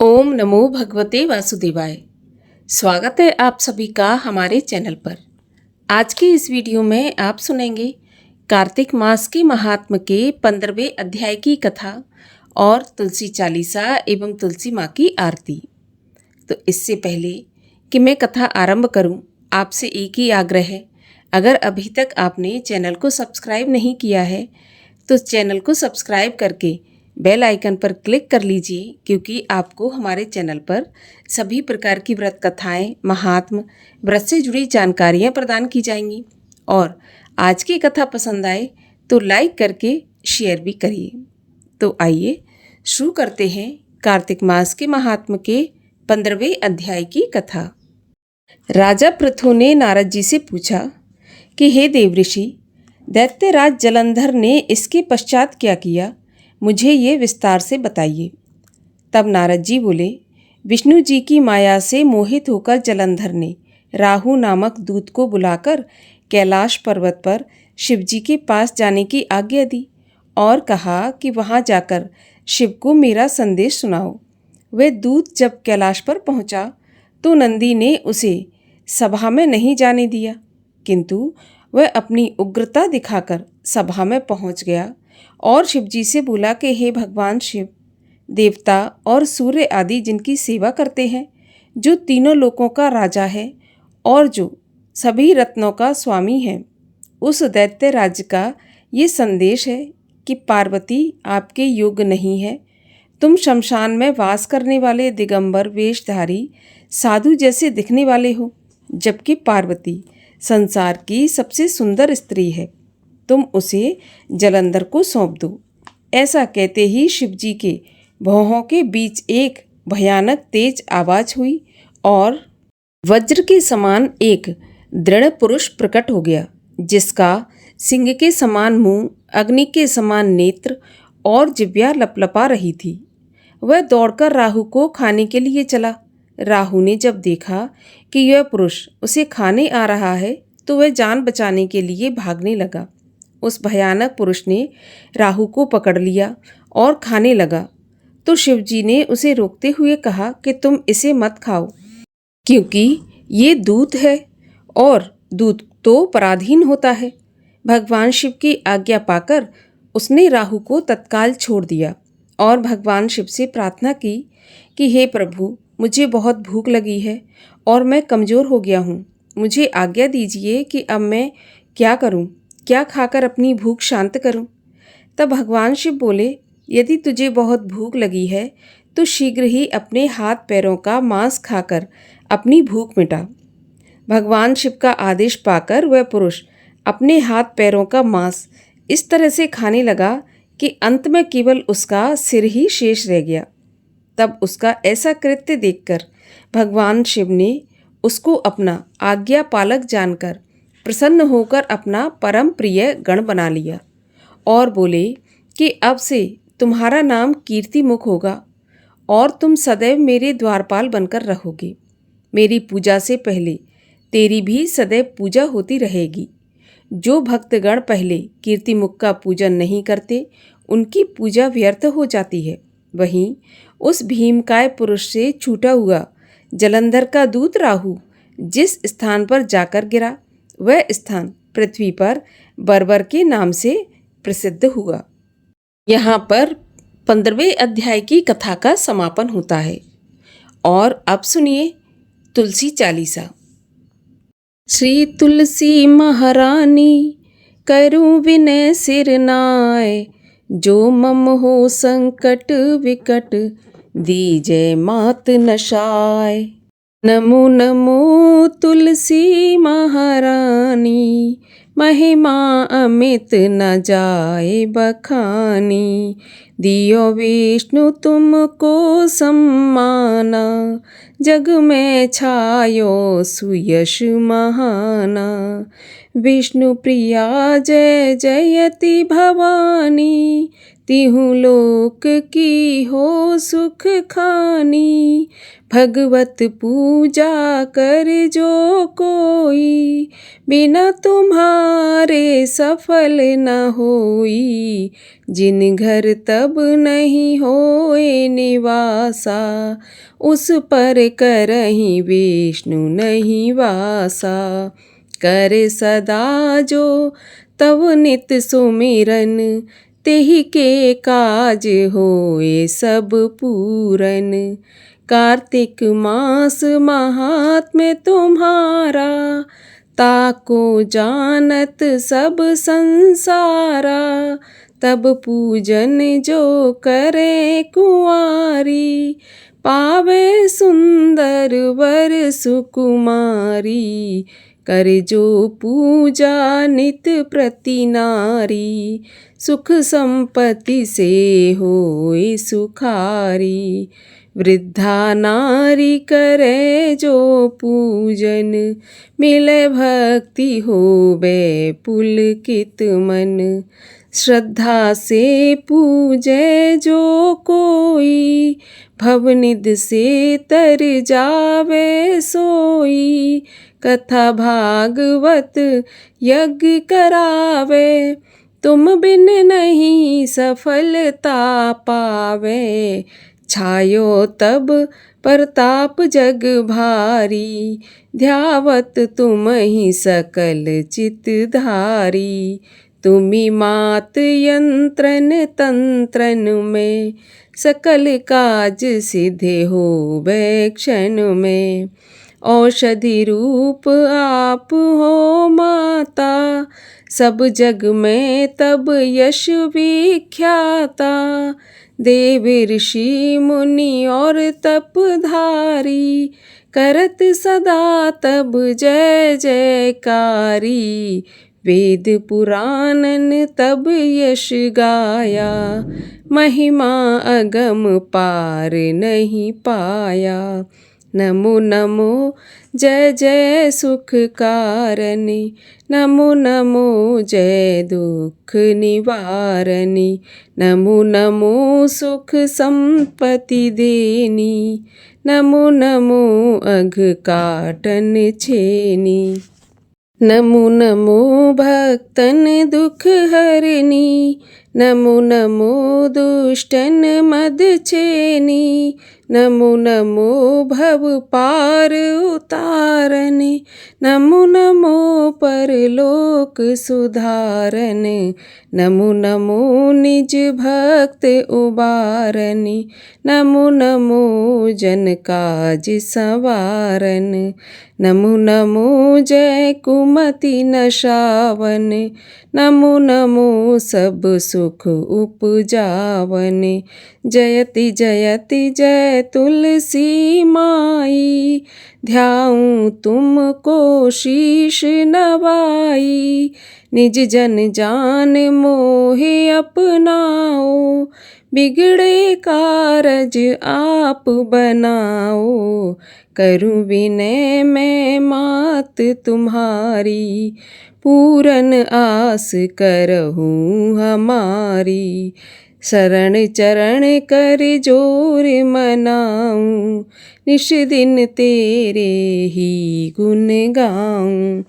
ओम नमो भगवते वासुदेवाय। स्वागत है आप सभी का हमारे चैनल पर। आज के इस वीडियो में आप सुनेंगे कार्तिक मास के महात्म के 15वें अध्याय की कथा और तुलसी चालीसा एवं तुलसी माँ की आरती। तो इससे पहले कि मैं कथा आरंभ करूं, आपसे एक ही आग्रह है, अगर अभी तक आपने चैनल को सब्सक्राइब नहीं किया है तो चैनल को सब्सक्राइब करके बेल आइकन पर क्लिक कर लीजिए, क्योंकि आपको हमारे चैनल पर सभी प्रकार की व्रत कथाएं, महात्म, व्रत से जुड़ी जानकारियां प्रदान की जाएंगी। और आज की कथा पसंद आए तो लाइक करके शेयर भी करिए। तो आइए शुरू करते हैं कार्तिक मास के महात्म के 15वें अध्याय की कथा। राजा पृथु ने नारद जी से पूछा कि हे देवऋषि, दैत्यराज जलंधर ने इसके पश्चात क्या किया, मुझे ये विस्तार से बताइए। तब नारद जी बोले, विष्णु जी की माया से मोहित होकर जलंधर ने राहु नामक दूत को बुलाकर कैलाश पर्वत पर शिवजी के पास जाने की आज्ञा दी और कहा कि वहाँ जाकर शिव को मेरा संदेश सुनाओ। वह दूत जब कैलाश पर पहुँचा तो नंदी ने उसे सभा में नहीं जाने दिया, किंतु वह अपनी उग्रता दिखाकर सभा में पहुँच गया और शिवजी से बोला कि हे भगवान शिव, देवता और सूर्य आदि जिनकी सेवा करते हैं, जो तीनों लोकों का राजा है और जो सभी रत्नों का स्वामी है, उस दैत्य राज्य का ये संदेश है कि पार्वती आपके योग्य नहीं है। तुम शमशान में वास करने वाले दिगंबर वेशधारी साधु जैसे दिखने वाले हो, जबकि पार्वती संसार की सबसे सुंदर स्त्री है। तुम उसे जलंधर को सौंप दो। ऐसा कहते ही शिवजी के भौहों के बीच एक भयानक तेज आवाज हुई और वज्र के समान एक दृढ़ पुरुष प्रकट हो गया, जिसका सिंह के समान मुंह, अग्नि के समान नेत्र और जिह्वा लपलपा रही थी। वह दौड़कर राहु को खाने के लिए चला। राहु ने जब देखा कि यह पुरुष उसे खाने आ रहा है तो वह जान बचाने के लिए भागने लगा। उस भयानक पुरुष ने राहु को पकड़ लिया और खाने लगा, तो शिवजी ने उसे रोकते हुए कहा कि तुम इसे मत खाओ, क्योंकि ये दूत है और दूत तो पराधीन होता है। भगवान शिव की आज्ञा पाकर उसने राहु को तत्काल छोड़ दिया और भगवान शिव से प्रार्थना की कि हे प्रभु, मुझे बहुत भूख लगी है और मैं कमज़ोर हो गया हूँ। मुझे आज्ञा दीजिए कि अब मैं क्या करूँ, क्या खाकर अपनी भूख शांत करूं? तब भगवान शिव बोले, यदि तुझे बहुत भूख लगी है तो शीघ्र ही अपने हाथ पैरों का मांस खाकर अपनी भूख मिटा। भगवान शिव का आदेश पाकर वह पुरुष अपने हाथ पैरों का मांस इस तरह से खाने लगा कि अंत में केवल उसका सिर ही शेष रह गया। तब उसका ऐसा कृत्य देखकर भगवान शिव ने उसको अपना आज्ञा पालक जानकर प्रसन्न होकर अपना परम प्रिय गण बना लिया और बोले कि अब से तुम्हारा नाम कीर्तिमुख होगा और तुम सदैव मेरे द्वारपाल बनकर रहोगे। मेरी पूजा से पहले तेरी भी सदैव पूजा होती रहेगी। जो भक्तगण पहले कीर्तिमुख का पूजन नहीं करते, उनकी पूजा व्यर्थ हो जाती है। वहीं उस भीमकाय पुरुष से छूटा हुआ जलंधर का दूत राहु जिस स्थान पर जाकर गिरा, वह स्थान पृथ्वी पर बर्बर के नाम से प्रसिद्ध हुआ। यहाँ पर 15वें अध्याय की कथा का समापन होता है। और अब सुनिए तुलसी चालीसा। श्री तुलसी महारानी करूं विनय सिर नाय, जो मम हो संकट विकट दीजय मात नशाय। नमो नमो तुलसी महारानी, महिमा अमित न जाए बखानी। दियो विष्णु तुमको सम्माना, जग में छायो सुयश महाना। विष्णुप्रिया जय जयति भवानी, तिहु लोक की हो सुख खानी। भगवत पूजा कर जो कोई, बिना तुम्हारे सफल न होई। जिन घर तब नहीं होए निवासा, उस पर करहीं विष्णु नहीं वासा। करे सदा जो तव नित सुमिरन, तेहि के काज होए सब पूरन। कार्तिक मास महात्म्य तुम्हारा, ताको जानत सब संसारा। तब पूजन जो करे कुंवारी, पावे सुंदर वर सुकुमारी। कर जो पूजा नित प्रति नारी, सुख संपत्ति से होए सुखारी। वृद्धा नारी करे जो पूजन, मिले भक्ति होवे पुलकित मन। श्रद्धा से पूजे जो कोई, भवनिध से तर जावे सोई। कथा भागवत यज्ञ करावे, तुम बिन नहीं सफलता पावे। छायो तब प्रताप जग भारी, ध्यावत तुम ही सकल चित धारी। तुमि मात यंत्रन तंत्रन में, सकल काज सिद्धे होवे क्षण में। औषधि रूप आप हो माता, सब जग में तब यश विख्याता। देव ऋषि मुनि और तपधारी, करत सदा तब जय जयकारी। वेद पुराणन तब यश गाया, महिमा अगम पार नहीं पाया। नमो नमो जय जय सुख कारणी, नमो नमो जय दुख निवारणी। नमो नमो सुख संपत्ति देनी, नमो नमो अघ काटन छेनी। नमो नमो भक्तन दुख हरनी, नमो नमो दुष्टन मद छेनी। नमो नमो भव पार उतारने, नमो नमो परलोक सुधारने। नमो नमो निज भक्त उबारने, नमो नमो जन काज संवारन। नमो नमो जय कुमति नशावन, नमो नमो सब सुख उपजावन। जयति जयति जय तुलसी माई, ध्याऊं तुमको शीश नवाई। निज जन जान मोहे अपनाओ, बिगड़े कारज आप बनाओ। करूं विनय मैं मात तुम्हारी, पूरन आस करहूँ हमारी। शरण चरण कर जोर मनाऊं, निश दिन तेरे ही गुण गाऊं।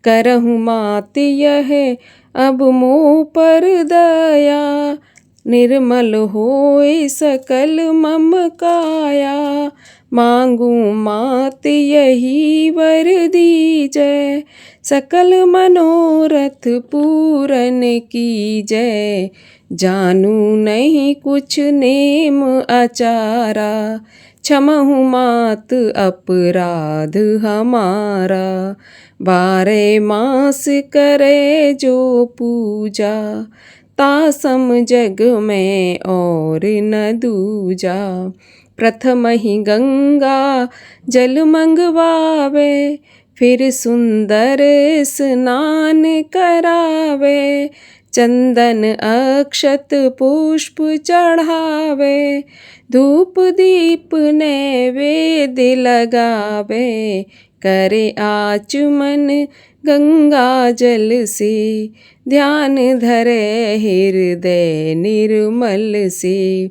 करहूँ मात यह अब मोह पर दया, निर्मल होए सकल मम काया। मांगू मात यही वर दीजै, सकल मनोरथ पूरन कीजै। जानू नहीं कुछ नेम आचारा, क्षमहु मात अपराध हमारा। बारे मास करे जो पूजा, तासम जग में और न दूजा। प्रथम ही गंगा जल मंगवावे, फिर सुंदर स्नान करावे। चंदन अक्षत पुष्प चढ़ावे, धूप दीप नैवेद्य लगावे। करे आचमन गंगा जल से ध्यान धरे हृदय निर्मल से,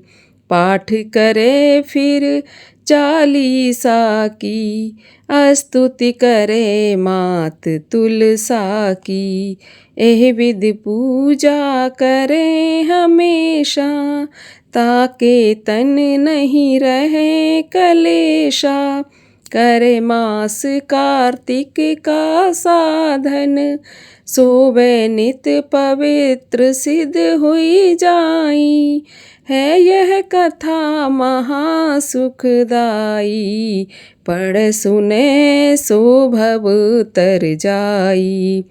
पाठ करे फिर चालीसा की, स्तुति करे मात तुलसा की। एह विधि पूजा करे हमेशा, ताके तन नहीं रहे कलेशा। करे मास कार्तिक का साधन, सोवे नित पवित्र सिद्ध हुई जाई। है यह कथा महासुखदाई, पढ़ सुने सो भव तर जाई।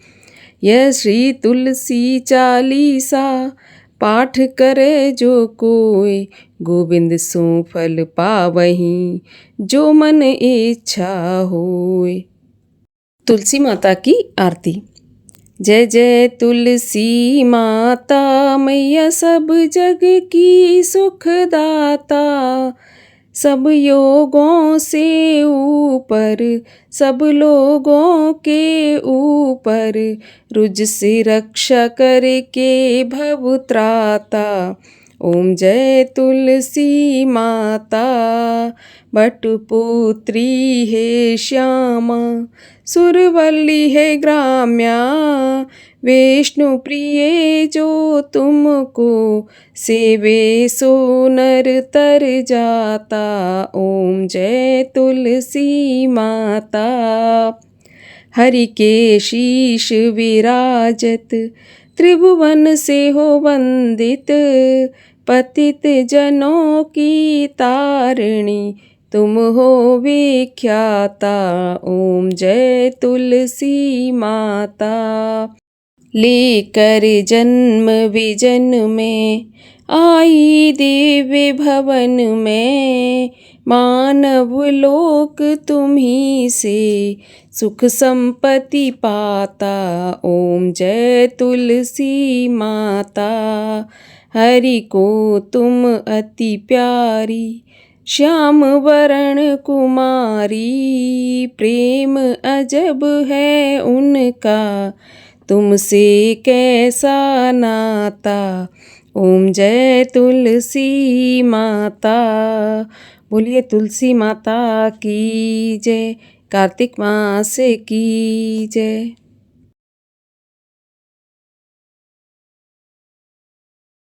यह श्री तुलसी चालीसा, पाठ करे जो कोय, गोविंद सो फल पावहीं, जो मन इच्छा होय। तुलसी माता की आरती। जय जय तुलसी माता, मैया सब जग की सुखदाता। सब योगों से ऊपर, सब लोगों के ऊपर, रुज से रक्षा करके भव त्राता। ओम जय तुलसी माता, बटपुत्री है श्यामा, सुरवल्ली है ग्राम्या। विष्णु प्रिय जो तुमको सेवे, सो नर तर जाता। ओम जय तुलसी माता। हरि के शीश विराजत, त्रिभुवन से हो वंदित, पतित जनों की तारिणी, तुम हो विख्याता। ओम जय तुलसी माता। लेकर जन्म विजन में आई दिव्य भवन में, मानव लोक तुम्ही से सुख संपत्ति पाता। ओम जय तुलसी माता। हरि को तुम अति प्यारी, श्याम वरण कुमारी, प्रेम अजब है उनका, तुमसे कैसा नाता। ओम जय तुलसी माता। बोलिए तुलसी माता की जय, कार्तिक मास की जय।